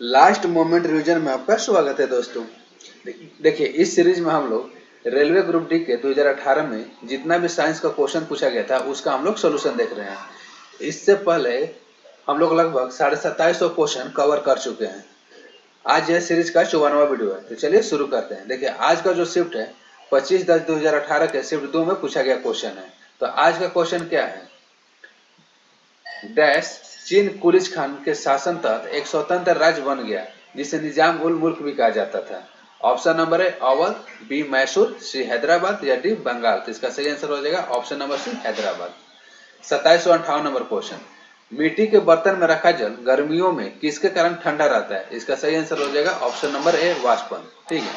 Last moment revision में आपका स्वागत है दोस्तों। देखिए, इस सीरीज में हम लोग रेलवे ग्रुप डी के 2018 में जितना भी साइंस का क्वेश्चन पूछा गया था उसका हम लोग सोल्यूशन देख रहे हैं। इससे पहले हम लोग लगभग 2750 क्वेश्चन कवर कर चुके हैं। आज यह सीरीज का 54वां वीडियो है, तो चलिए शुरू करते हैं। देखिए, आज का जो शिफ्ट है 25/10/2018 के शिफ्ट 2 में पूछा गया क्वेश्चन है। तो आज का क्वेश्चन क्या है? डैश चीन कुलिच खान के शासन तहत एक स्वतंत्र राज्य बन गया जिसे निजाम उल मुल्क भी कहा जाता था। ऑप्शन नंबर है अवध, बी मैसूर, सी हैदराबाद या डी बंगाल। तो इसका सही आंसर हो जाएगा option number C Hyderabad. 2758 number question, मिट्टी के बर्तन में रखा जल गर्मियों में किसके कारण ठंडा रहता है? इसका सही आंसर हो जाएगा ऑप्शन नंबर ए वाष्पन। ठीक है,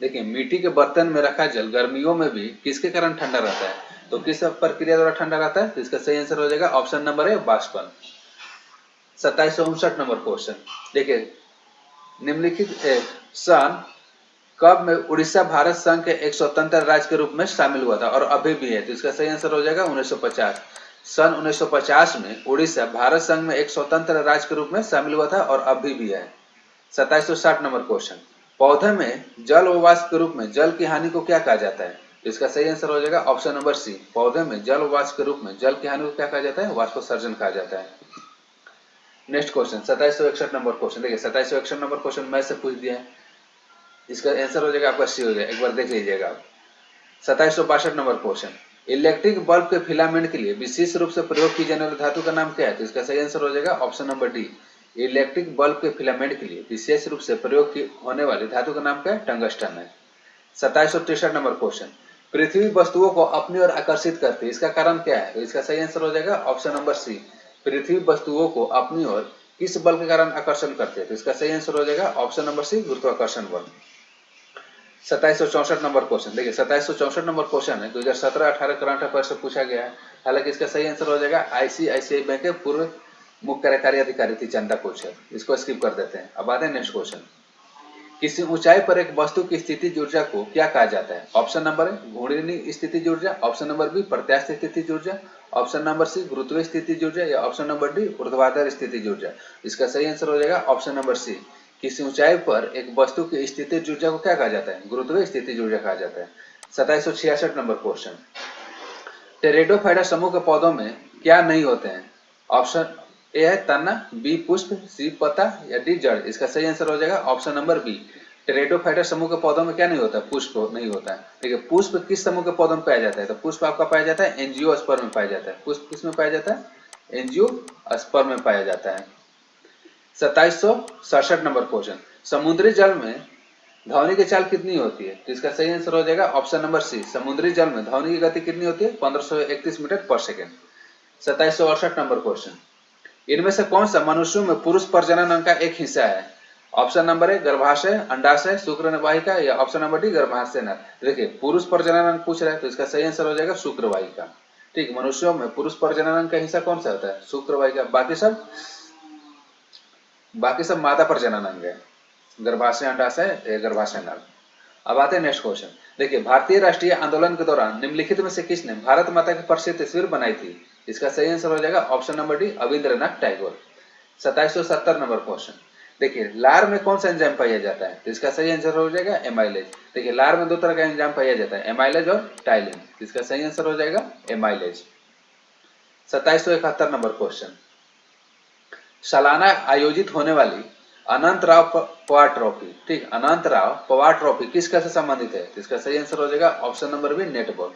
देखिए मिट्टी के बर्तन में रखा जल गर्मियों में भी किसके कारण ठंडा रहता है? तो किस प्रक्रिया द्वारा ठंडा रहता है? तो इसका सही आंसर हो जाएगा ऑप्शन नंबर है वाष्पन। 2759 नंबर क्वेश्चन, देखिए निम्नलिखित सन कब में उड़ीसा भारत संघ के एक स्वतंत्र राज्य के रूप में शामिल हुआ था और अभी भी है? तो इसका सही आंसर हो जाएगा 1950। सन 1950 में उड़ीसा भारत संघ में एक स्वतंत्र राज्य के रूप में शामिल हुआ था और अभी भी है। 2760 नंबर क्वेश्चन, पौधे में जल व वाष्प के रूप में जल की हानि को क्या कहा जाता है? तो इसका सही आंसर हो जाएगा ऑप्शन नंबर सी, पौधे में जल व वाष्प के रूप में जल की हानि को क्या कहा जाता है? वाष्पोत्सर्जन कहा जाता है। नेक्स्ट क्वेश्चन 2761 नंबर क्वेश्चन, देखिए 2761 नंबर क्वेश्चन मैं से पूछ दिया है, इसका आंसर हो जाएगा आपका सी हो जाएगा, एक बार देख लीजिएगा आप। 2762 नंबर क्वेश्चन, इलेक्ट्रिक बल्ब के फिलामेंट के लिए विशेष रूप से प्रयोग की जाने वाली धातु का नाम क्या है? तो इसका सही आंसर हो जाएगा option number D, electric bulb के फिलामेंट के लिए विशेष रूप से प्रयोग होने वाली धातु का नाम क्या है? टंगस्टन है। 2763 नंबर क्वेश्चन, पृथ्वी वस्तुओं को अपनी ओर आकर्षित करती है, इसका कारण क्या है? तो इसका सही आंसर हो जाएगा ऑप्शन नंबर सी, पृथ्वी वस्तुओं को अपनी ओर किस बल के कारण आकर्षण करती है? तो इसका सही आंसर हो जाएगा ऑप्शन नंबर सी, गुरुत्वाकर्षण बल। 2764 नंबर क्वेश्चन, देखिए 2764 नंबर क्वेश्चन है 2017-18 करंट अफेयर से पूछा गया है। हालांकि इसका सही आंसर हो जाएगा आईसीआईसीआई बैंक के पूर्व मुख्य कार्यकारी अधिकारी थी चंदा कोचर, इसको स्किप कर देते हैं। अब आते हैं नेक्स्ट क्वेश्चन, किसी ऊंचाई पर एक वस्तु की स्थितिज ऊर्जा को क्या कहा जाता है? ऑप्शन नंबर है घूर्णनीय स्थितिज ऊर्जा, ऑप्शन नंबर बी प्रत्यास्थ स्थितिज ऊर्जा, ऑप्शन नंबर सी गुरुत्वीय स्थितिज ऊर्जा या ऑप्शन नंबर डी ऊर्ध्वाधर स्थितिज ऊर्जा। इसका सही आंसर हो जाएगा ऑप्शन नंबर सी, किसी ऊंचाई पर एक वस्तु की स्थितिज ऊर्जा को क्या कहा जाता है? गुरुत्वीय स्थितिज ऊर्जा कहा जाता है। 2766 नंबर क्वेश्चन, टेरेडोफाइटा समूह के पौधों में क्या नहीं होते हैं? ऑप्शन ए है तना, बी पुष्प, सी पत्ता या डी जड़। इसका सही आंसर हो जाएगा ऑप्शन नंबर बी, टेरेडोफाइटा समूह के पौधों में क्या नहीं होता है? पुष्प नहीं होता है। देखिए पुष्प किस समूह के पौधों में पाया जाता है? तो पुष्प आपका पाया जाता है एंजियोस्पर्म में पाया जाता है। पुष्प किस में पाया जाता है? एंजियोस्पर्म में पाया जाता है। 2767 नंबर क्वेश्चन, समुद्री जल में ध्वनि की चाल कितनी होती है? तो इसका सही आंसर हो जाएगा ऑप्शन नंबर सी, समुद्री जल में ध्वनि की गति कितनी होती है? 1531 मीटर पर सेकेंड। 2768 नंबर क्वेश्चन, इनमें से कौन सा मनुष्यों में पुरुष प्रजनन अंग का एक हिस्सा है? ऑप्शन नंबर ए गर्भाशय, अंडाशय, शुक्रवाहिका या ऑप्शन नंबर डी गर्भाशय नर। देखिए पुरुष प्रजनन अंग पूछ रहा है तो इसका सही आंसर हो जाएगा शुक्रवाहिका। ठीक, मनुष्यों में पुरुष प्रजनन अंग का हिस्सा कौन सा होता है? शुक्रवाहिका। बाकी सब मादा प्रजनन अंग है, गर्भाशय, अंडाशय, गर्भाशय नर। अब आते हैं नेक्स्ट क्वेश्चन, देखिए भारतीय राष्ट्रीय आंदोलन के दौरान निम्नलिखित में से किसने भारत माता की प्रसिद्ध तस्वीर बनाई थी? इसका सही आंसर हो जाएगा option number D, Rabindranath Tagore. 2770 number question, देखिए लार में कौन सा एंजाइम पाया जाता है? तो इसका सही आंसर हो जाएगा एमाइलेज। देखिए लार में दो तरह का एंजाइम पाया जाता है, एमाइलेज और टाइलिन। इसका सही आंसर हो जाएगा एमाइलेज। 2771 नंबर क्वेश्चन, सालाना आयोजित होने वाली अनंतराव पवार ट्रॉफी, ठीक, अनंतराव पवार ट्रॉफी किसका से संबंधित है? तो इसका सही आंसर हो जाएगा option number B, netball.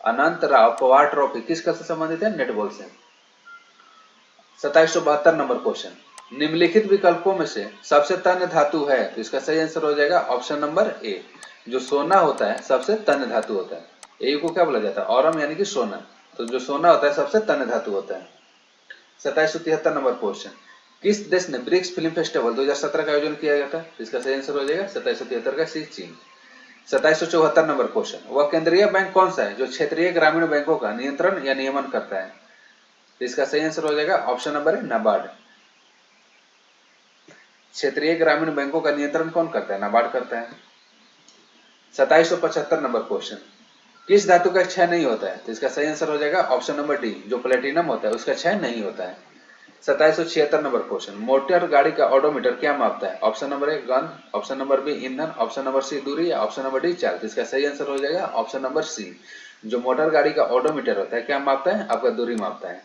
Anantrao Pawar trophy किसका से संबंधित है? नेटबॉल से। 2772 नंबर क्वेश्चन, निम्नलिखित विकल्पों में से सबसे तन्य धातु है? तो इसका सही आंसर हो जाएगा ऑप्शन नंबर ए, जो सोना होता है सबसे तन्य धातु होता है। ए को क्या बोला जाता है? औरम यानी कि सोना। तो जो सोना होता है सबसे तन्य धातु होता है। 2773 नंबर क्वेश्चन, किस देश ने ब्रिक्स फिल्म फेस्टिवल 2017 का आयोजन किया गया था? इसका सही आंसर हो जाएगा 2773 का सी, चीन। 2774 नंबर क्वेश्चन, वह केंद्रीय बैंक कौन सा है जो क्षेत्रीय ग्रामीण बैंकों का नियंत्रण या नियमन करता है? इसका सही आंसर हो जाएगा ऑप्शन नंबर है नाबार्ड। क्षेत्रीय ग्रामीण बैंकों का नियंत्रण कौन करता है? नाबार्ड करता है। 2775 नंबर क्वेश्चन, किस धातु का क्षय नहीं होता है? तो इसका सही आंसर हो जाएगा ऑप्शन नंबर डी, जो प्लेटिनम होता है उसका क्षय नहीं होता है। 2776 नंबर क्वेश्चन, मोटर गाड़ी का ओडोमीटर क्या मापता है? ऑप्शन नंबर ए गंध, ऑप्शन नंबर बी ईंधन, ऑप्शन नंबर सी दूरी या ऑप्शन नंबर डी चाल। इसका सही आंसर हो जाएगा ऑप्शन नंबर सी। जो मोटर गाड़ी का ओडोमीटर होता है क्या मापता है? आपका दूरी मापता है।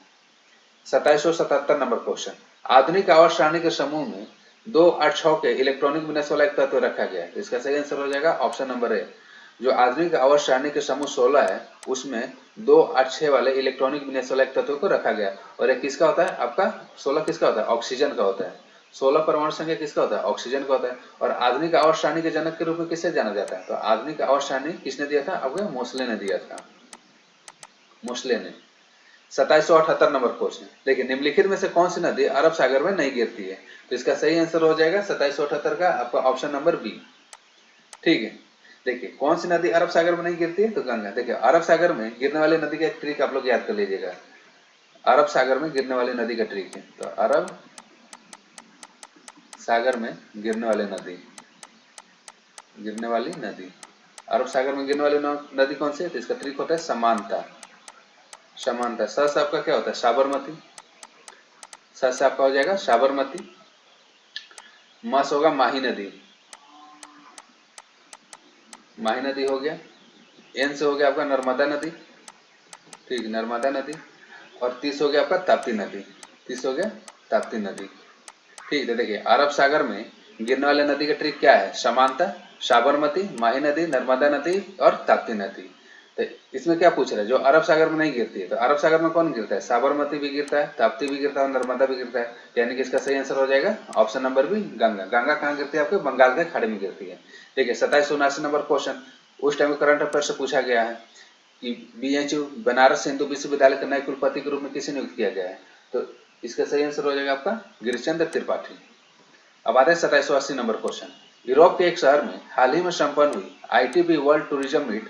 2777 नंबर क्वेश्चन, आधुनिक आवर्त सारणी के समूह में 2, 8, 6 के इलेक्ट्रॉनिक विन्यास वाला एक तत्व रखा गया है। इसका सही आंसर हो जाएगा ऑप्शन नंबर ए। जो आधुनिक आवर्त सारणी के समूह 16 है उसमें 2, 8, 6 वाले इलेक्ट्रॉनिक विन्यास वाला एक तत्व को रखा गया। और एक किसका होता है? आपका 16 किसका होता है? ऑक्सीजन का होता है। 16 परमाणु संख्या किसका होता है? ऑक्सीजन का होता है। और आधुनिक आवर्त सारणी के जनक के रूप में किसे जाना जाता है? तो आधुनिक आवर्त सारणी किसने दिया था? आपको मोसले ने दिया था, मोसले ने। 2778 नंबर क्वेश्चन, देखिए निम्नलिखित में से कौन सी नदी अरब सागर में नहीं गिरती है? तो इसका सही आंसर हो जाएगा 2778 का आपका ऑप्शन नंबर बी। ठीक है, देखिए कौन सी नदी अरब सागर में नहीं गिरती है? तो गंगा। देखिए अरब सागर में गिरने वाली नदी का एक ट्रिक आप लोग याद कर लीजिएगा। अरब सागर में गिरने वाली नदी का ट्रिक है, तो अरब सागर में गिरने वाली नदी, अरब सागर में गिरने वाली नदी कौन सी है? तो इसका ट्रिक होता है समानता। समानता। स से आपका क्या होता है? साबरमती। स से आपका हो जाएगा साबरमती। म से होगा माही नदी, माही नदी हो गया। एन से हो गया आपका नर्मदा नदी, ठीक, नर्मदा नदी। और 30 हो गया आपका ताप्ती नदी, 30 हो गया ताप्ती नदी। ठीक है, देखिए अरब सागर में गिरने वाले नदी का ट्रिक क्या है? समानता, साबरमती, माही नदी, नर्मदा नदी और ताप्ती नदी। तो इसमें क्या पूछ रहा है? जो अरब सागर में नहीं गिरती है, तो अरब सागर में कौन गिरता है? साबरमती भी गिरता है, ताप्ती भी गिरता है और नर्मदा भी गिरता है। यानी कि इसका सही आंसर हो जाएगा option number B Ganga. Ganga कहाँ गिरती है? आपके बंगाल के खाड़ी में गिरती है। ठीक है, 2779 नंबर क्वेश्चन, उस टाइम करंट अफेयर से पूछा गया है कि बीएचयू बनारस हिंदू विश्वविद्यालय के नए कुलपति के रूप में किसे नियुक्त किया गया है? तो इसका सही आंसर हो जाएगा आपका गिरिश्चंद्र त्रिपाठी। अब आते हैं 2780 नंबर क्वेश्चन, यूरोप के एक शहर में हाल ही में संपन्न हुई आईटीबी वर्ल्ड टूरिज्म मीट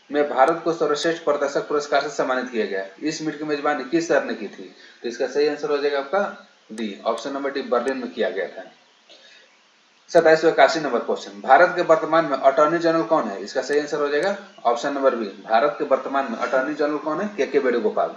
में भारत को सर्वश्रेष्ठ प्रदर्शक पुरस्कार से सम्मानित किया गया। इस मीट की मेजबानी किस शहर ने की थी? तो इसका सही आंसर हो जाएगा आपका D, option number D, Berlin में किया गया था। 2781 नंबर क्वेश्चन, भारत के वर्तमान में अटॉर्नी जनरल कौन है? इसका सही आंसर हो जाएगा ऑप्शन नंबर बी, भारत के वर्तमान में अटॉर्नी जनरल कौन है? के वेणुगोपाल।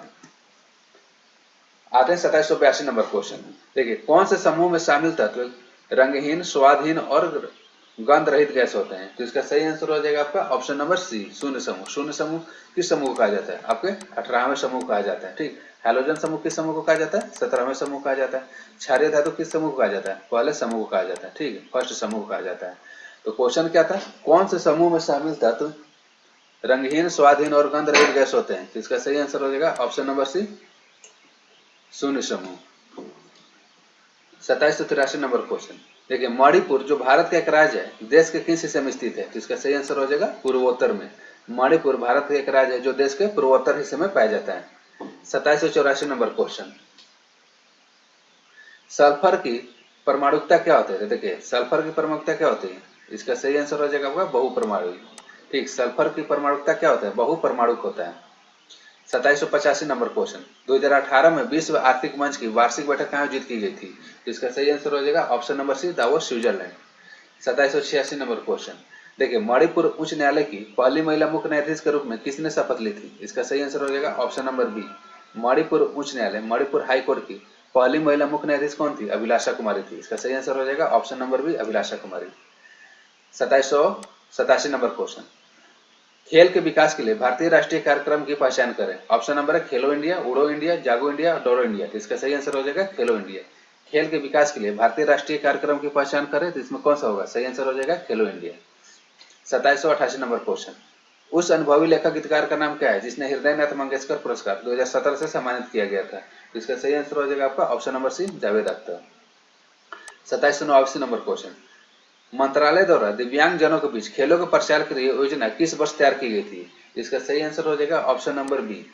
आते हैं 2782 नंबर क्वेश्चन, देखिए कौन से समूह में शामिल तत्व रंगहीन, स्वादहीन और गंध रहित गैस होते हैं? तो इसका सही आंसर हो जाएगा आपका ऑप्शन नंबर सी, शून्य समूह। शून्य समूह किस समूह को कहा जाता है? आपके 18वें समूह को कहा जाता है। ठीक, हैलोजन समूह किस समूह को कहा जाता है? 17वें समूह कहा जाता है। क्षारीय धातु किस समूह को कहा जाता है? पहले समूह को कहा जाता है। ठीक है, फर्स्ट समूह को कहा जाता है। तो क्वेश्चन क्या था? कौन से समूह में शामिल तत्व रंगहीन, स्वादहीन और गंध रहित गैस होते हैं? तो इसका सही आंसर हो जाएगा ऑप्शन नंबर सी, शून्य समूह। 2783 नंबर क्वेश्चन, देखिए मणिपुर जो भारत का एक राज्य है देश के किस हिस्से में स्थित है? तो इसका सही आंसर हो जाएगा पूर्वोत्तर में। मणिपुर भारत का एक राज्य है जो देश के पूर्वोत्तर हिस्से में पाया जाता है। 2784 नंबर क्वेश्चन, सल्फर की परमाणुकता क्या होती है? तो देखिए सल्फर की परमाणुकता क्या होती है? इसका सही आंसर हो जाएगा आपका बहुपरमाणु। ठीक, सल्फर की परमाणुकता क्या होता है? बहुपरमाणुक होता है। 2785 नंबर क्वेश्चन, 2018 में विश्व आर्थिक मंच की वार्षिक बैठक कहाँ आयोजित की गई थी? तो इसका सही आंसर हो जाएगा option number C, Davos, Switzerland. 2786 number question, देखिए मणिपुर उच्च न्यायालय की पहली महिला मुख्य न्यायाधीश के रूप में किसने शपथ ली थी? इसका सही आंसर हो जाएगा ऑप्शन नंबर बी, मणिपुर उच्च न्यायालय, मणिपुर हाईकोर्ट की पहली महिला मुख्य न्यायाधीश कौन थी? अभिलाषा कुमारी थी। इसका सही आंसर हो जाएगा option number B, Abhilasha Kumari. 2787 number question, खेल के विकास के लिए भारतीय राष्ट्रीय कार्यक्रम की पहचान करें। ऑप्शन नंबर है खेलो इंडिया, उड़ो इंडिया, जागो इंडिया, डोरो इंडिया। तो इसका सही आंसर हो जाएगा खेलो इंडिया। खेल के विकास के लिए भारतीय राष्ट्रीय कार्यक्रम की पहचान करें तो इसमें कौन सा होगा? सही आंसर हो जाएगा खेलो इंडिया। 2788 नंबर क्वेश्चन, उस अनुभवी लेखक गीतकार का नाम क्या है जिसने हृदयनाथ मंगेशकर पुरस्कार 2017 से सम्मानित किया गया था? तो इसका सही आंसर हो जाएगा आपका option number C, Javed Akhtar. 2789 number question, मंत्रालय द्वारा दिव्यांग जनों के बीच खेलों के प्रचार के लिए योजना किस वर्ष तैयार की गई थी? इसका सही आंसर हो जाएगा ऑप्शन नंबर बी,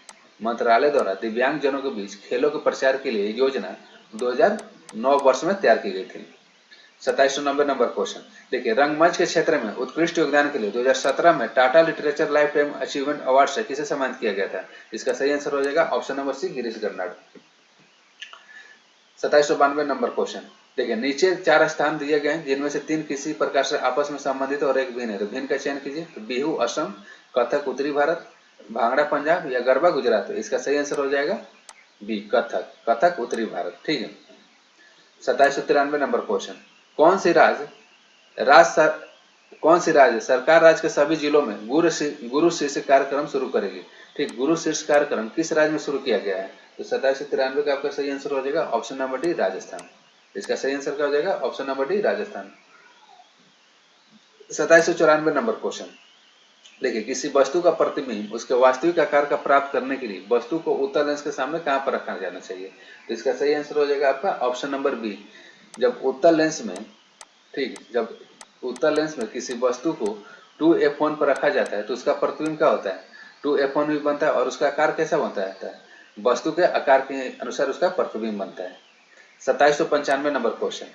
मंत्रालय द्वारा दिव्यांग जनों के बीच खेलों के प्रचार के लिए योजना 2009 वर्ष में तैयार की गई थी। 2790 नंबर क्वेश्चन, देखिए रंगमंच के क्षेत्र में उत्कृष्ट योगदान के लिए 2017 में Tata literature life time achievement award से किसे सम्मानित किया गया था? इसका सही आंसर हो जाएगा option number C, Girish Karnad. 2792 number question, देखिए नीचे 4 स्थान दिए गए हैं जिनमें से 3 किसी प्रकार से आपस में संबंधित और एक भिन्न है, तो भिन्न का चयन कीजिए। तो बिहू असम, कथक उत्तरी भारत, भांगड़ा पंजाब या गरबा गुजरात। इसका सही आंसर हो जाएगा बी कथक, कथक उत्तरी भारत। ठीक है। 2793 नंबर क्वेश्चन, कौन सी राज्य राज सर, कौन सी राज्य सरकार राज्य के सभी जिलों में गुरु शिष्य कार्यक्रम शुरू करेगी? ठीक, गुरु शिष्य कार्यक्रम किस राज्य में शुरू किया गया है? तो 2793 का आपका सही आंसर हो जाएगा ऑप्शन नंबर डी राजस्थान। इसका सही आंसर क्या हो जाएगा? Option number D Rajasthan. 2794 number question, देखिए किसी वस्तु का प्रतिबिंब उसके वास्तविक आकार का प्राप्त करने के लिए वस्तु को उत्तल लेंस के सामने कहां पर रखा जाना चाहिए? तो इसका सही आंसर हो जाएगा आपका ऑप्शन नंबर बी, जब उत्तल लेंस में, ठीक, जब उत्तल लेंस में किसी वस्तु को 2f1 पर रखा जाता है तो उसका प्रतिबिंब क्या होता है? 2f1 भी बनता है और उसका आकार कैसा बनता है? वस्तु के आकार के अनुसार उसका प्रतिबिंब बनता है। 2795 नंबर क्वेश्चन,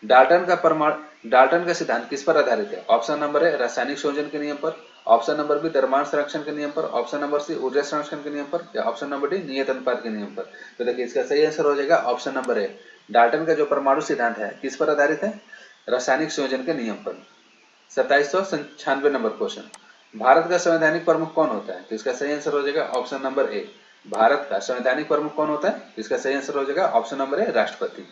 डाल्टन का सिद्धांत किस पर आधारित है? ऑप्शन नंबर ए रासायनिक संयोजन के नियम पर, ऑप्शन नंबर बी द्रव्यमान संरक्षण के नियम पर, ऑप्शन नंबर सी ऊर्जा संरक्षण के नियम पर, या ऑप्शन नंबर डी नियत अनुपात के नियम पर। तो देखिए इसका सही आंसर हो जाएगा ऑप्शन नंबर ए, डाल्टन का जो परमाणु सिद्धांत है किस पर आधारित है? रासायनिक संयोजन के नियम पर। 2796 नंबर क्वेश्चन, भारत का संवैधानिक प्रमुख कौन होता है? तो इसका सही आंसर हो जाएगा ऑप्शन नंबर ए, भारत का संवैधानिक प्रमुख कौन होता है? इसका सही आंसर हो जाएगा ऑप्शन नंबर ए राष्ट्रपति।